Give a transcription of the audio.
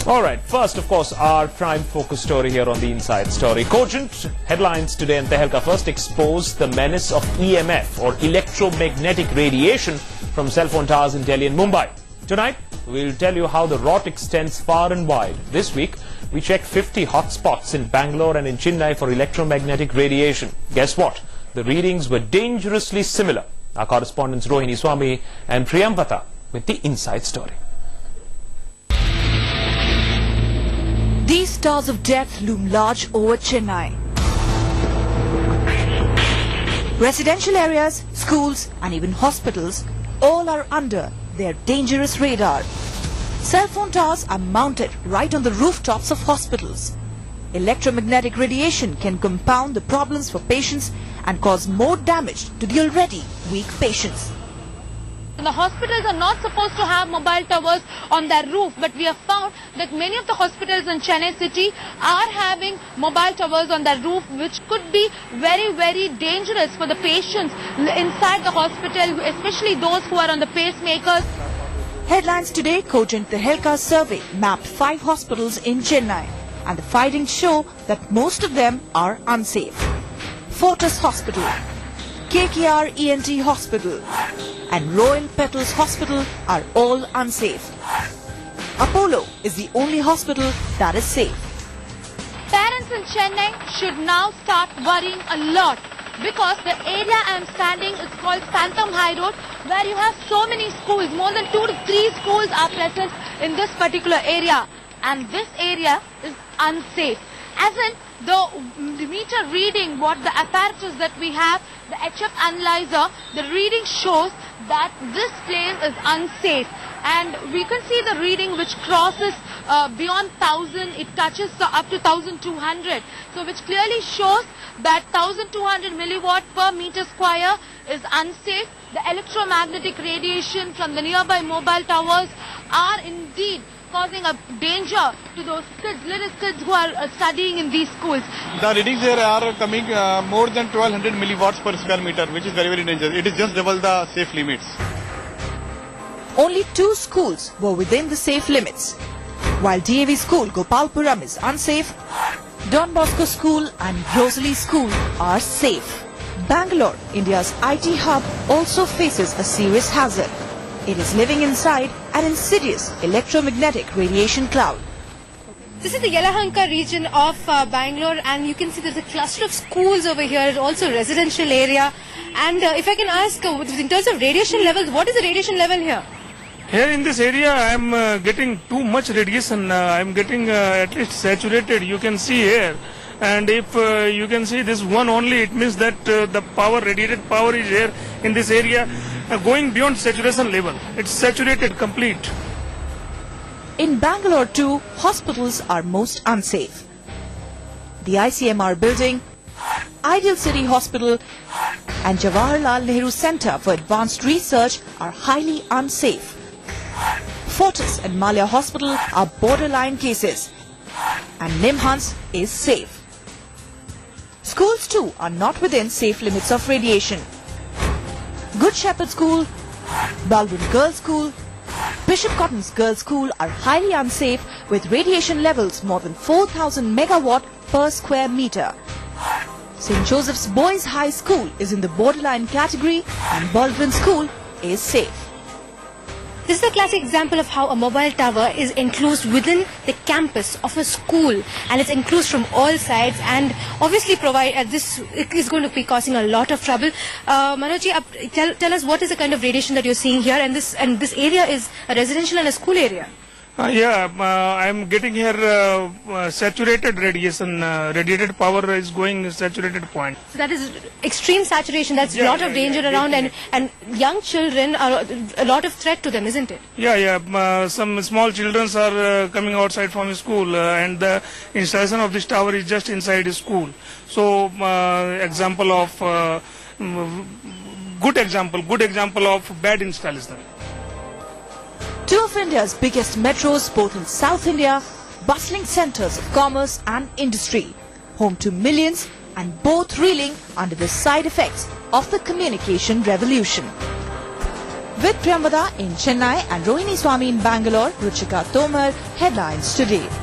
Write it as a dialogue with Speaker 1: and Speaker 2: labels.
Speaker 1: All right, first, of course, our prime focus story here on the Inside Story. Cogent headlines today in Tehelka first expose the menace of EMF, or electromagnetic radiation, from cell phone towers in Delhi and Mumbai. Tonight, we'll tell you how the rot extends far and wide. This week, we checked 50 hotspots in Bangalore and in Chennai for electromagnetic radiation. Guess what? The readings were dangerously similar. Our correspondents Rohini Swami and Priyamvata with the Inside Story.
Speaker 2: These stars of death loom large over Chennai. Residential areas, schools and even hospitals all are under their dangerous radar. Cell phone towers are mounted right on the rooftops of hospitals. Electromagnetic radiation can compound the problems for patients and cause more damage to the already weak patients.
Speaker 3: The hospitals are not supposed to have mobile towers on their roof, but we have found that many of the hospitals in Chennai city are having mobile towers on their roof, which could be very, very dangerous for the patients inside the hospital, especially those who are on the pacemakers.
Speaker 2: Headlines today: Cogent Tehelka survey mapped 5 hospitals in Chennai, and the findings show that most of them are unsafe. Fortis Hospital, KKR ENT Hospital and Royal Petals Hospital are all unsafe. Apollo is the only hospital that is safe.
Speaker 3: Parents in Chennai should now start worrying a lot, because the area I am standing is called Phantom High Road, where you have so many schools. More than 2 to 3 schools are present in this particular area, and this area is unsafe. As in, the meter reading, what the apparatus that we have, the HF analyzer, the reading shows that this place is unsafe. And we can see the reading which crosses beyond 1000, it touches up to 1200. So which clearly shows that 1200 milliwatt per meter square is unsafe. The electromagnetic radiation from the nearby mobile towers are indeed causing a danger to those kids, little kids who are studying in these schools.
Speaker 4: The readings here are coming more than 1200 milliwatts per square meter, which is very, very dangerous. It is just double the safe limits.
Speaker 2: Only 2 schools were within the safe limits. While DAV School Gopalpuram is unsafe, Don Bosco School and Rosalie School are safe. Bangalore, India's IT hub, also faces a serious hazard. It is living inside an insidious electromagnetic radiation cloud.
Speaker 5: This is the Yelahanka region of Bangalore, and you can see there's a cluster of schools over here, also residential area. And if I can ask, in terms of radiation levels, what is the radiation level here?
Speaker 6: Here in this area, I am getting too much radiation. I am getting at least saturated. You can see here. And if you can see this one only, it means that the power, radiated power is here in this area, going beyond saturation level. It's saturated complete.
Speaker 2: In Bangalore too, hospitals are most unsafe. The ICMR building, Ideal City Hospital and Jawaharlal Nehru Centre for Advanced Research are highly unsafe. Fortis and Malia Hospital are borderline cases, and Nimhans is safe. Schools too are not within safe limits of radiation. Good Shepherd School, Baldwin Girls School, Bishop Cotton's Girls School are highly unsafe, with radiation levels more than 4000 megawatt per square meter. St. Joseph's Boys High School is in the borderline category, and Baldwin School is safe.
Speaker 5: This is a classic example of how a mobile tower is enclosed within the campus of a school, and it's enclosed from all sides, and obviously this is going to be causing a lot of trouble. Manojji, tell us what is the kind of radiation that you're seeing here, and this area is a residential and a school area.
Speaker 6: I'm getting here saturated radiation. Radiated power is going saturated point.
Speaker 5: So that is extreme saturation. That's a lot of danger around, and young children are a lot of threat to them, isn't it?
Speaker 6: Some small children are coming outside from school, and the installation of this tower is just inside the school. So, good example of bad installation.
Speaker 2: 2 of India's biggest metros, both in South India, bustling centres of commerce and industry, home to millions, and both reeling under the side effects of the communication revolution. With Priyamvada in Chennai and Rohini Swami in Bangalore, Ruchika Tomar, Headlines Today.